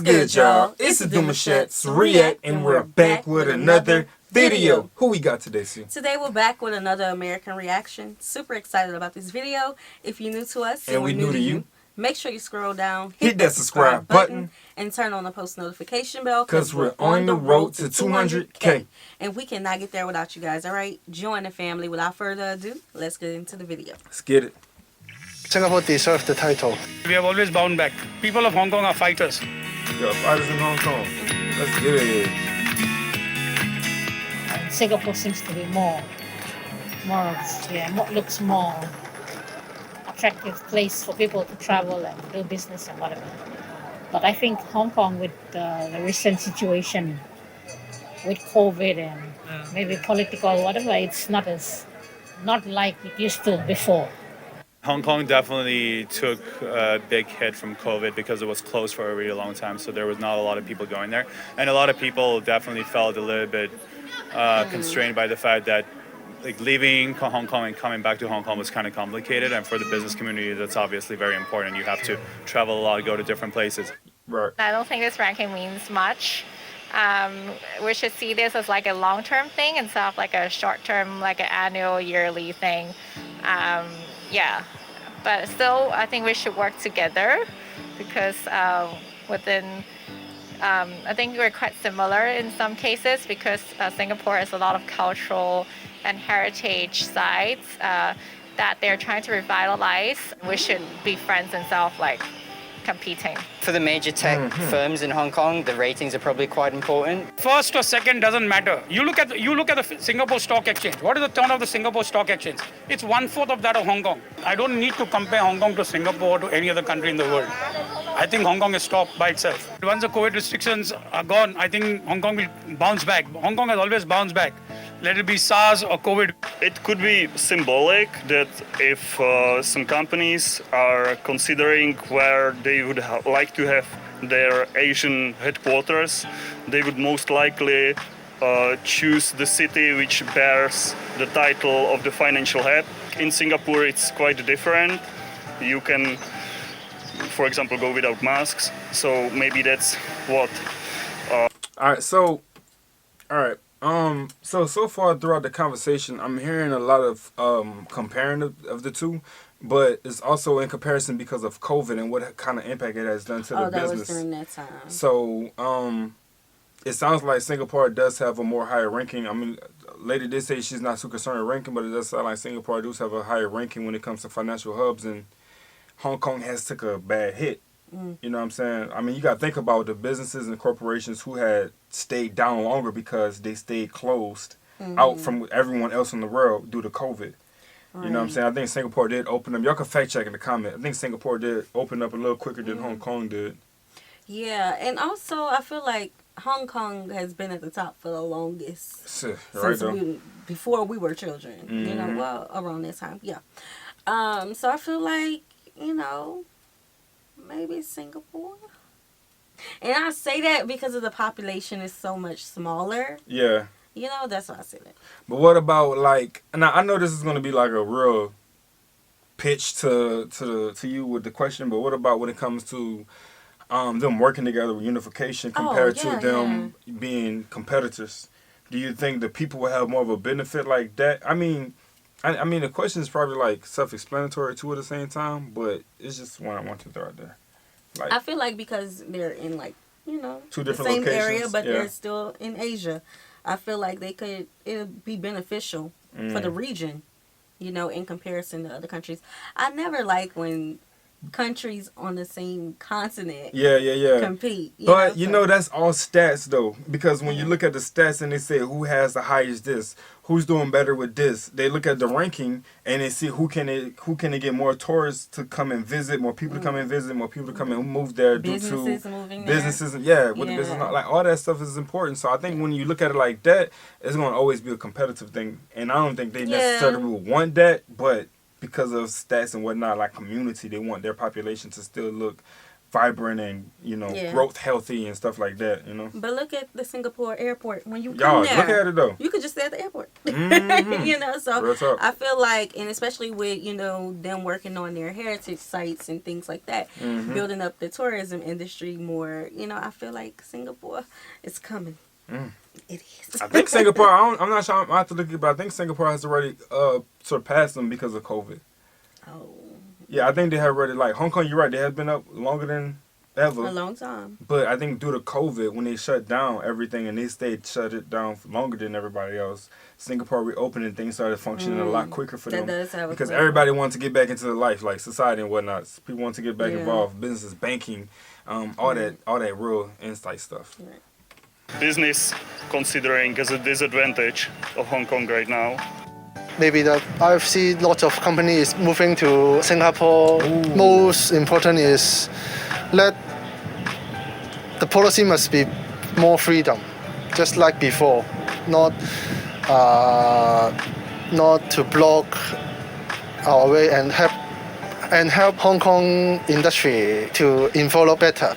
What's good, y'all? It's the Demouchet REACT, and we're back with another video. Who we got today, Sue? Today we're back with another American reaction. Super excited about this video. If you're new to us and we're new to you, make sure you scroll down, hit that subscribe button, and turn on the post notification bell because we're on the road to 200K. And we cannot get there without you guys, alright? Join the family. Without further ado, let's get into the video. Let's get it. Singapore deserves the title. We have always bound back. People of Hong Kong are fighters. Yo, fighters in Hong Kong. Let's get it. Singapore seems to be looks more attractive place for people to travel and do business and whatever. But I think Hong Kong, with the recent situation with COVID and maybe political whatever, it's not like it used to before. Hong Kong definitely took a big hit from COVID because it was closed for a really long time, so there was not a lot of people going there. And a lot of people definitely felt a little bit constrained by the fact that leaving Hong Kong and coming back to Hong Kong was kind of complicated, and for the business community that's obviously very important. You have to travel a lot, go to different places. Right. I don't think this ranking means much. We should see this as like a long-term thing instead of like a short-term, like an annual, yearly thing. Yeah, but still, I think we should work together because I think we're quite similar in some cases because Singapore has a lot of cultural and heritage sites that they're trying to revitalize. We should be friends instead of like competing. For the major tech firms in Hong Kong, the ratings are probably quite important. First or second doesn't matter. You look at the Singapore Stock Exchange. What is the turn of the Singapore Stock Exchange? It's 1/4 of that of Hong Kong. I don't need to compare Hong Kong to Singapore or to any other country in the world. I think Hong Kong is top by itself. Once the COVID restrictions are gone, I think Hong Kong will bounce back. Hong Kong has always bounced back. Let it be SARS or COVID. It could be symbolic that if some companies are considering where they would like to have their Asian headquarters, they would most likely choose the city which bears the title of the financial head. In Singapore, it's quite different. You can, for example, go without masks. So maybe that's what. So far throughout the conversation, I'm hearing a lot of comparing of the two, but it's also in comparison because of COVID and what kind of impact it has done to the business. That was during that time. So it sounds like Singapore does have a more higher ranking. I mean, lady did say she's not too concerned with ranking, but it does sound like Singapore does have a higher ranking when it comes to financial hubs, and Hong Kong has took a bad hit. You know what I'm saying? I mean, you got to think about the businesses and corporations who had stayed down longer because they stayed closed out from everyone else in the world due to COVID. Right. You know what I'm saying? I think Singapore did open up. Y'all can fact check in the comment. I think Singapore did open up a little quicker than Hong Kong did. Yeah, and also I feel like Hong Kong has been at the top for the longest since before we were children. You know, well, around that time. Yeah. So I feel like, you know, maybe Singapore. And I say that because of the population is so much smaller. Yeah. You know, that's why I say that. But what about, like, now I know this is going to be like a real pitch to you with the question, but what about when it comes to them working together with unification compared to them being competitors? Do you think the people will have more of a benefit like that? I mean, the question is probably like self-explanatory too at the same time, but it's just one I want to throw out there. Like, I feel like because they're in, like, you know, two different the same locations, area, but they're still in Asia. I feel like it would be beneficial for the region, you know, in comparison to other countries. I never like when countries on the same continent compete. But you know, that's all stats though, because when you look at the stats and they say who has the highest this, who's doing better with this, they look at the ranking and they see who can they get more tourists to come and visit, more people to come and visit, more people to come and move there businesses due to moving businesses there. With the business, like all that stuff is important. So I think when you look at it like that, it's going to always be a competitive thing, and I don't think they necessarily will want that, but because of stats and whatnot, like community, they want their population to still look vibrant and, you know, growth healthy and stuff like that, you know. But look at the Singapore airport. When you come there, look at it though. You could just stay at the airport. Mm-hmm. You know, so I feel like, and especially with, you know, them working on their heritage sites and things like that, building up the tourism industry more, you know, I feel like Singapore is coming. It is. I think Singapore, I'm not sure, I have to look at it, but I think Singapore has already surpassed them because of COVID. Oh. Yeah, I think they have already, like, Hong Kong, you're right, they have been up longer than ever. A long time. But I think due to COVID, when they shut down everything and they stayed shut it down for longer than everybody else, Singapore reopened and things started functioning a lot quicker for them. Does have because everybody wants to get back into life, like society and whatnot. People want to get back involved, business, banking, all that real insight stuff. Right. Business considering as a disadvantage of Hong Kong right now. Maybe that I've seen lots of companies moving to Singapore. Most important is the policy must be more freedom, just like before, not to block our way and help Hong Kong industry to evolve better.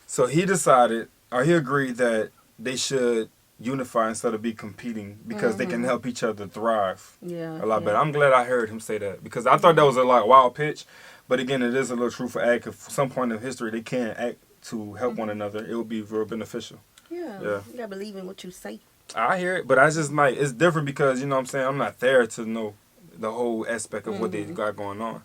So he decided, or he agreed that they should unify instead of be competing because they can help each other thrive a lot better. I'm glad I heard him say that because I thought that was a wild pitch, but again, it is a little truthful act. If some point of history they can act to help one another, it will be very beneficial. Yeah, you gotta believe in what you say. I hear it, but I just like it's different because you know what I'm saying, I'm not there to know the whole aspect of what they got going on.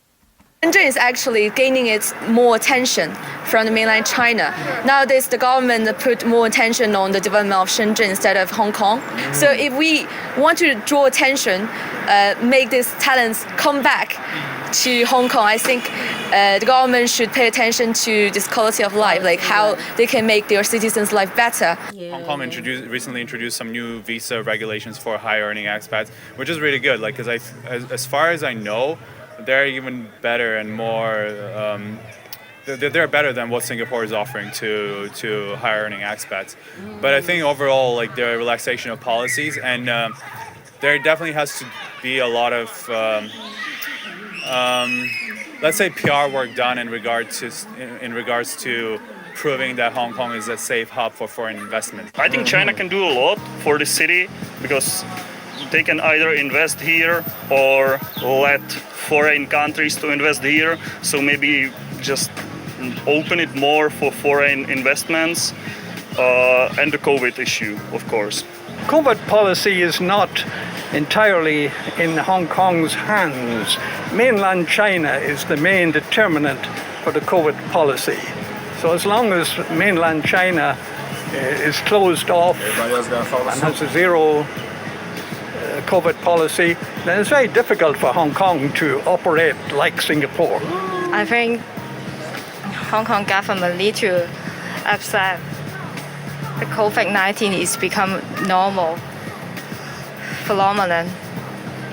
Shenzhen is actually gaining its more attention from the mainland China. Nowadays, the government put more attention on the development of Shenzhen instead of Hong Kong. So if we want to draw attention, make these talents come back to Hong Kong, I think the government should pay attention to this quality of life, like how they can make their citizens' life better. Hong Kong recently introduced some new visa regulations for high-earning expats, which is really good. Like, because as far as I know, they're even better and more. They're better than what Singapore is offering to higher-earning expats. But I think overall, like the relaxation of policies, and there definitely has to be a lot of, let's say, PR work done in regards to proving that Hong Kong is a safe hub for foreign investment. I think China can do a lot for the city because they can either invest here or let foreign countries to invest here. So maybe just open it more for foreign investments and the COVID issue, of course. COVID policy is not entirely in Hong Kong's hands. Mainland China is the main determinant for the COVID policy. So as long as mainland China is closed off and has a zero COVID policy, then it's very difficult for Hong Kong to operate like Singapore. I think Hong Kong government need to accept the COVID-19 is become normal phenomenon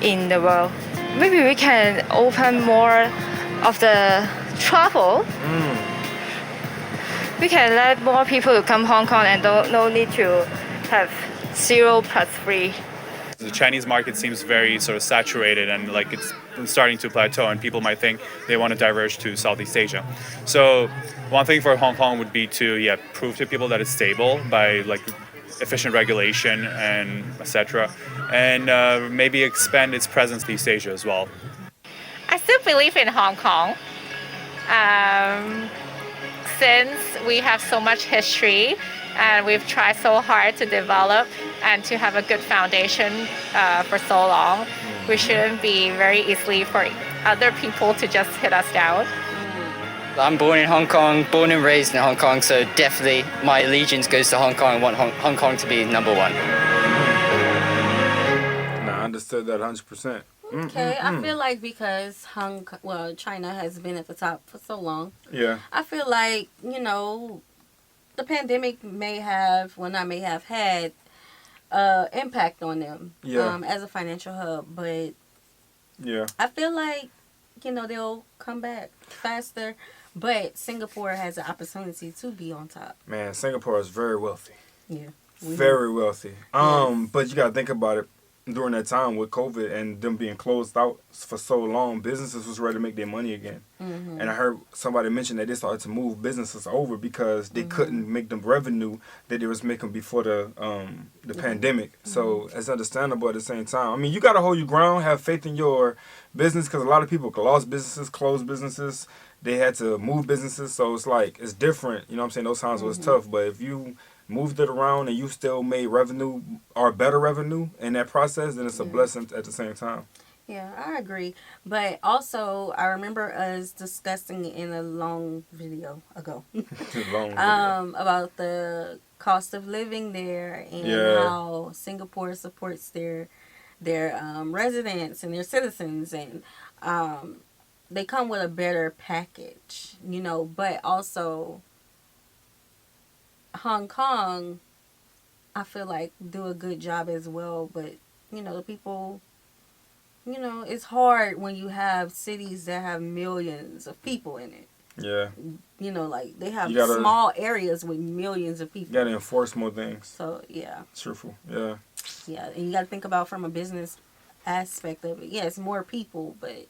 in the world. Maybe we can open more of the travel. We can let more people come Hong Kong and no need to have 0+3. The Chinese market seems very sort of saturated and like it's starting to plateau, and people might think they want to diverge to Southeast Asia. So one thing for Hong Kong would be to prove to people that it's stable by like efficient regulation and etc. And maybe expand its presence to East Asia as well. I still believe in Hong Kong. Since we have so much history and we've tried so hard to develop and to have a good foundation for so long, we shouldn't be very easily for other people to just hit us down. I'm born in Hong Kong, born and raised in Hong Kong, so definitely my allegiance goes to Hong Kong. I want Hong Kong to be number one. I understood that 100%. Okay, I feel like because China has been at the top for so long. Yeah. I feel like, you know, the pandemic may have had impact on them as a financial hub, but I feel like, you know, they'll come back faster, but Singapore has an opportunity to be on top. Man, Singapore is very wealthy. Yeah. Very wealthy. But you gotta think about it. during that time with COVID and them being closed out for so long, businesses was ready to make their money again. And I heard somebody mention that they started to move businesses over because they couldn't make the revenue that they was making before the pandemic. So it's understandable at the same time. I mean, you got to hold your ground, have faith in your business, because a lot of people lost businesses, closed businesses. They had to move businesses. So it's like, it's different. You know what I'm saying? Those times was tough. But if you moved it around and you still made revenue or better revenue in that process, then it's a blessing at the same time. Yeah, I agree. But also, I remember us discussing in a long video ago about the cost of living there and how Singapore supports their residents and their citizens, and they come with a better package, you know. But also, Hong Kong, I feel like do a good job as well. But you know, the people. You know, it's hard when you have cities that have millions of people in it. Yeah. You know, like, they have small areas with millions of people. You gotta enforce more things. So, yeah. Truthful. Yeah. Yeah, and you gotta think about from a business aspect of it. Yes, more people, but,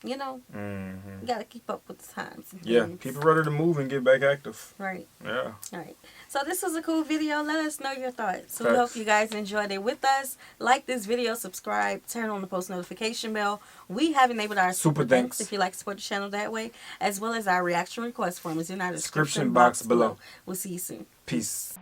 you know, you gotta keep up with the times. Yeah, people ready to move and get back active. Right. Yeah. All right. So this was a cool video. Let us know your thoughts. So we hope you guys enjoyed it with us. Like this video, subscribe, turn on the post notification bell. We have enabled our super thanks if you like to support the channel that way, as well as our reaction request form is in our description box below. We'll see you soon. Peace.